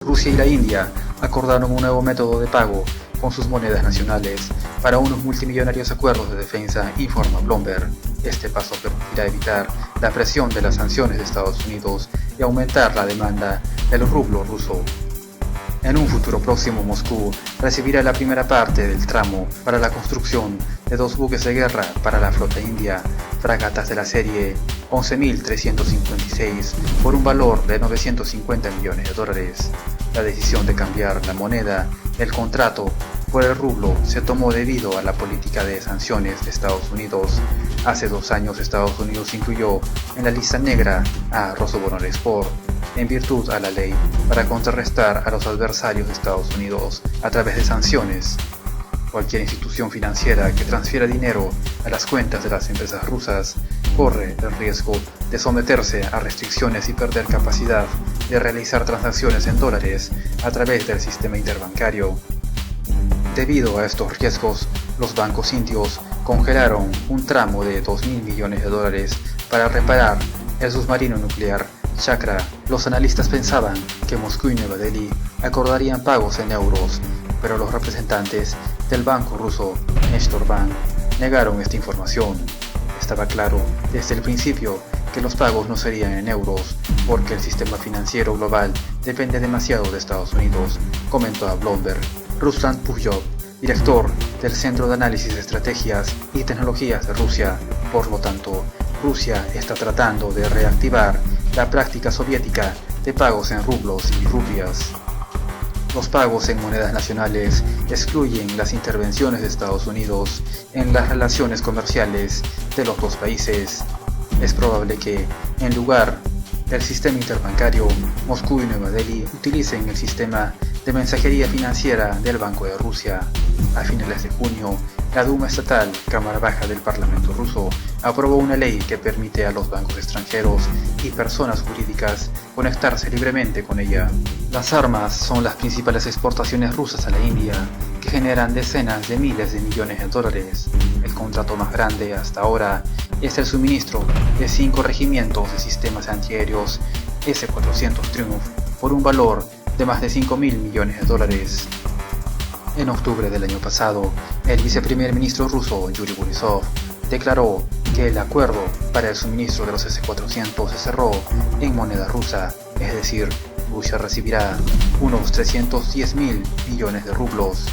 Rusia y la India acordaron un nuevo método de pago con sus monedas nacionales para unos multimillonarios acuerdos de defensa, informa Bloomberg. Este paso permitirá evitar la presión de las sanciones de Estados Unidos y aumentar la demanda del rublo ruso. En un futuro próximo, Moscú recibirá la primera parte del tramo para la construcción de 2 buques de guerra para la flota india, fragatas de la serie 11.356, por un valor de $950 millones. La decisión de cambiar la moneda del contrato por el rublo se tomó debido a la política de sanciones de Estados Unidos. Hace 2 años Estados Unidos incluyó en la lista negra a Rosoboronexport en virtud a la ley para contrarrestar a los adversarios de Estados Unidos a través de sanciones. Cualquier institución financiera que transfiera dinero a las cuentas de las empresas rusas corre el riesgo de someterse a restricciones y perder capacidad de realizar transacciones en dólares a través del sistema interbancario. Debido a estos riesgos, los bancos indios congelaron un tramo de $2.000 millones para reparar el submarino nuclear Chakra. Los analistas pensaban que Moscú y Nueva Delhi acordarían pagos en euros, pero los representantes del banco ruso Neshtor Bank negaron esta información. Estaba claro desde el principio que los pagos no serían en euros, porque el sistema financiero global depende demasiado de Estados Unidos, comentó a Bloomberg Ruslan Pujov, director del Centro de Análisis de Estrategias y Tecnologías de Rusia. Por lo tanto, Rusia está tratando de reactivar la práctica soviética de pagos en rublos y rupias. Los pagos en monedas nacionales excluyen las intervenciones de Estados Unidos en las relaciones comerciales de los dos países. Es probable que, en lugar del sistema interbancario, Moscú y Nueva Delhi utilicen el sistema de mensajería financiera del Banco de Rusia. A finales de junio, la Duma Estatal, Cámara Baja del Parlamento ruso, aprobó una ley que permite a los bancos extranjeros y personas jurídicas conectarse libremente con ella. Las armas son las principales exportaciones rusas a la India, que generan decenas de miles de millones de dólares. El contrato más grande hasta ahora es el suministro de 5 regimientos de sistemas antiaéreos S-400 Triumph por un valor de más de $5.000 millones. En octubre del año pasado, el viceprimer ministro ruso Yuri Borisov declaró que el acuerdo para el suministro de los S-400 se cerró en moneda rusa, es decir, Rusia recibirá unos 310.000 millones de rublos,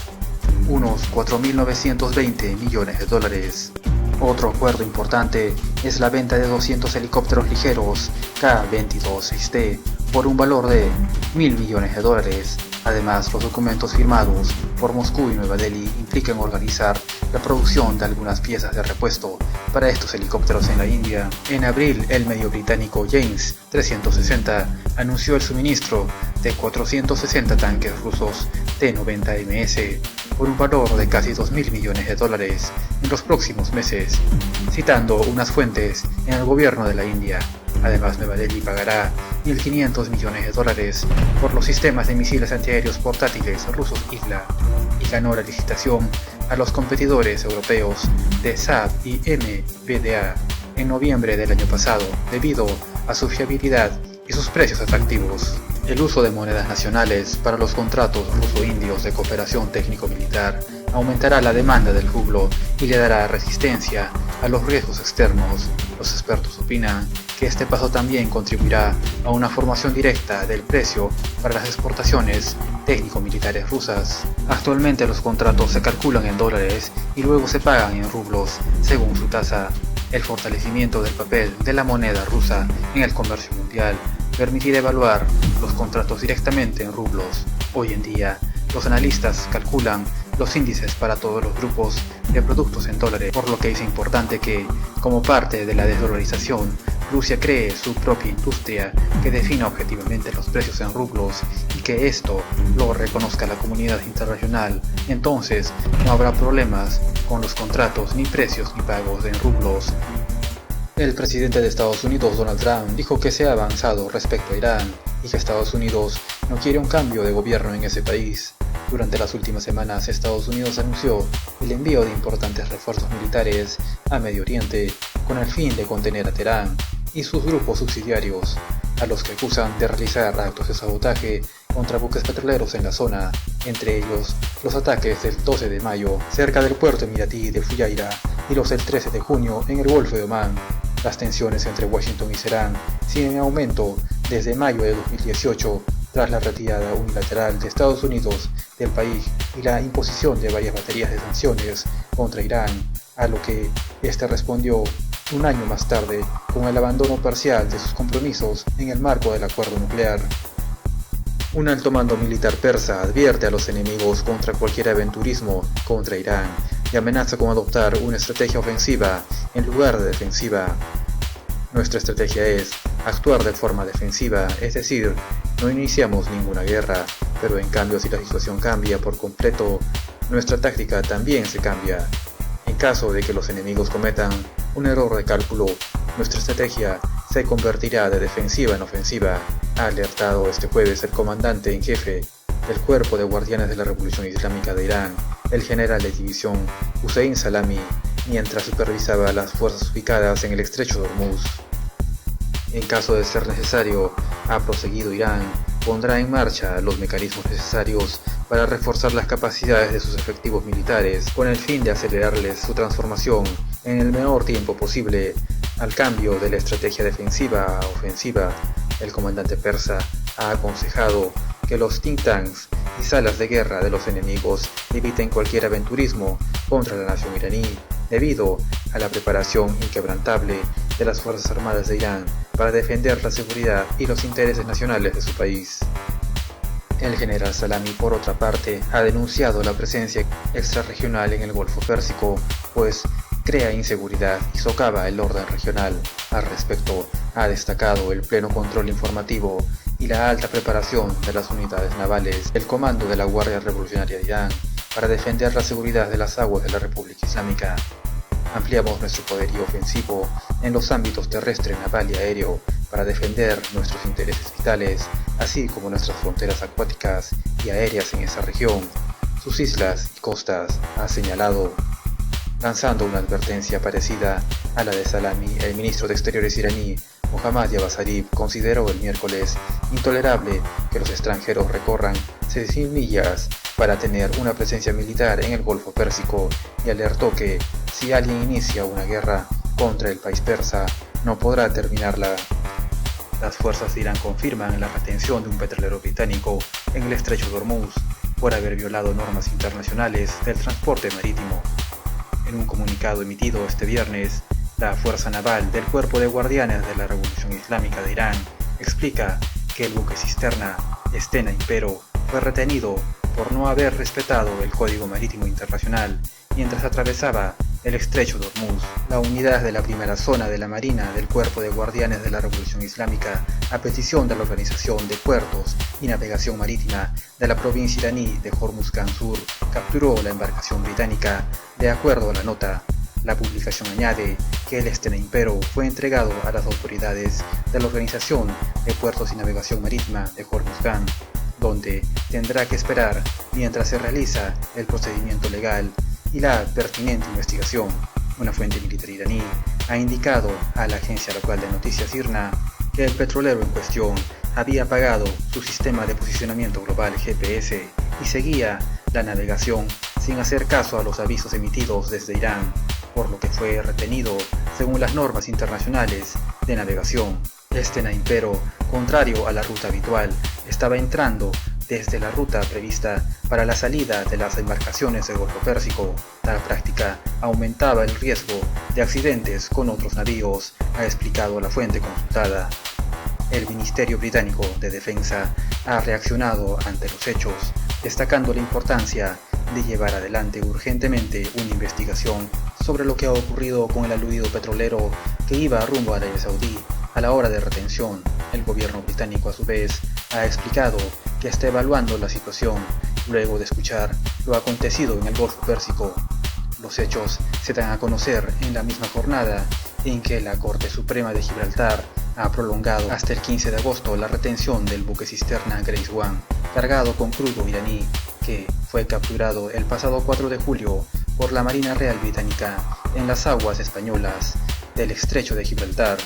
unos 4.920 millones de dólares. Otro acuerdo importante es la venta de 200 helicópteros ligeros K-22-6T por un valor de $1.000 millones. Además, los documentos firmados por Moscú y Nueva Delhi implican organizar la producción de algunas piezas de repuesto para estos helicópteros en la India. En abril, el medio británico Janes 360 anunció el suministro de 460 tanques rusos T-90 MS por un valor de casi $2.000 millones en los próximos meses, citando unas fuentes en el gobierno de la India. Además, Nueva Delhi pagará $1.500 millones por los sistemas de misiles antiaéreos portátiles rusos IGLA y ganó la licitación a los competidores europeos de Saab y MBDA en noviembre del año pasado debido a su fiabilidad y sus precios atractivos. El uso de monedas nacionales para los contratos ruso-indios de cooperación técnico-militar aumentará la demanda del rublo y le dará resistencia a los riesgos externos. Los expertos opinan que este paso también contribuirá a una formación directa del precio para las exportaciones técnico-militares rusas. Actualmente los contratos se calculan en dólares y luego se pagan en rublos según su tasa. El fortalecimiento del papel de la moneda rusa en el comercio mundial permitirá evaluar los contratos directamente en rublos. Hoy en día, los analistas calculan los índices para todos los grupos de productos en dólares, por lo que es importante que, como parte de la desdolarización, Rusia cree su propia industria que defina objetivamente los precios en rublos y que esto lo reconozca la comunidad internacional. Entonces, no habrá problemas con los contratos, ni precios, ni pagos en rublos. El presidente de Estados Unidos, Donald Trump, dijo que se ha avanzado respecto a Irán y que Estados Unidos no quiere un cambio de gobierno en ese país. Durante las últimas semanas, Estados Unidos anunció el envío de importantes refuerzos militares a Medio Oriente con el fin de contener a Teherán y sus grupos subsidiarios, a los que acusan de realizar actos de sabotaje contra buques petroleros en la zona, entre ellos los ataques del 12 de mayo cerca del puerto emiratí de Fujairah y los del 13 de junio en el Golfo de Omán. Las tensiones entre Washington y Teherán siguen en aumento desde mayo de 2018 tras la retirada unilateral de Estados Unidos del país y la imposición de varias baterías de sanciones contra Irán, a lo que este respondió un año más tarde con el abandono parcial de sus compromisos en el marco del acuerdo nuclear. Un alto mando militar persa advierte a los enemigos contra cualquier aventurismo contra Irán y amenaza con adoptar una estrategia ofensiva en lugar de defensiva. Nuestra estrategia es actuar de forma defensiva, es decir, no iniciamos ninguna guerra, pero en cambio si la situación cambia por completo, nuestra táctica también se cambia. En caso de que los enemigos cometan un error de cálculo, nuestra estrategia se convertirá de defensiva en ofensiva, ha alertado este jueves el comandante en jefe del Cuerpo de Guardianes de la Revolución Islámica de Irán, el general de división Hussein Salami, mientras supervisaba las fuerzas ubicadas en el estrecho de Hormuz. En caso de ser necesario, ha proseguido Irán, pondrá en marcha los mecanismos necesarios para reforzar las capacidades de sus efectivos militares con el fin de acelerarles su transformación en el menor tiempo posible al cambio de la estrategia defensiva a ofensiva. El comandante persa ha aconsejado que los think tanks y salas de guerra de los enemigos eviten cualquier aventurismo contra la nación iraní, debido a la preparación inquebrantable de las Fuerzas Armadas de Irán para defender la seguridad y los intereses nacionales de su país. El general Salami, por otra parte, ha denunciado la presencia extrarregional en el Golfo Pérsico, pues crea inseguridad y socava el orden regional. Al respecto, ha destacado el pleno control informativo y la alta preparación de las unidades navales del Comando de la Guardia Revolucionaria de Irán para defender la seguridad de las aguas de la República Islámica. Ampliamos nuestro poderío ofensivo en los ámbitos terrestre, naval y aéreo para defender nuestros intereses vitales, así como nuestras fronteras acuáticas y aéreas en esa región, sus islas y costas, ha señalado. Lanzando una advertencia parecida a la de Salami, el ministro de Exteriores iraní, Mohammad Javad Zarif, consideró el miércoles intolerable que los extranjeros recorran 6.000 millas para tener una presencia militar en el Golfo Pérsico y alertó que si alguien inicia una guerra contra el país persa, no podrá terminarla. Las fuerzas de Irán confirman la retención de un petrolero británico en el estrecho de Hormuz por haber violado normas internacionales del transporte marítimo. En un comunicado emitido este viernes, la Fuerza Naval del Cuerpo de Guardianes de la Revolución Islámica de Irán explica que el buque cisterna Stena Impero fue retenido por no haber respetado el Código Marítimo Internacional mientras atravesaba el estrecho de Hormuz. La unidad de la primera zona de la Marina del Cuerpo de Guardianes de la Revolución Islámica, a petición de la Organización de Puertos y Navegación Marítima de la provincia iraní de Hormuzgan Sur, capturó la embarcación británica. De acuerdo a la nota, la publicación añade que el Stena Impero fue entregado a las autoridades de la Organización de Puertos y Navegación Marítima de Hormuzgan, donde tendrá que esperar mientras se realiza el procedimiento legal y la pertinente investigación. Una fuente militar iraní ha indicado a la agencia local de noticias IRNA que el petrolero en cuestión había apagado su sistema de posicionamiento global GPS y seguía la navegación sin hacer caso a los avisos emitidos desde Irán, por lo que fue retenido según las normas internacionales de navegación. Stena Impero, contrario a la ruta habitual, estaba entrando desde la ruta prevista para la salida de las embarcaciones del Golfo Pérsico. Tal práctica aumentaba el riesgo de accidentes con otros navíos, ha explicado la fuente consultada. El Ministerio Británico de Defensa ha reaccionado ante los hechos, destacando la importancia de llevar adelante urgentemente una investigación sobre lo que ha ocurrido con el aludido petrolero que iba rumbo a Arabia Saudí a la hora de retención. El gobierno británico, a su vez, ha explicado que está evaluando la situación luego de escuchar lo acontecido en el Golfo Pérsico. Los hechos se dan a conocer en la misma jornada en que la Corte Suprema de Gibraltar ha prolongado hasta el 15 de agosto la retención del buque cisterna Grace One, cargado con crudo iraní, que fue capturado el pasado 4 de julio por la Marina Real Británica en las aguas españolas del estrecho de Gibraltar.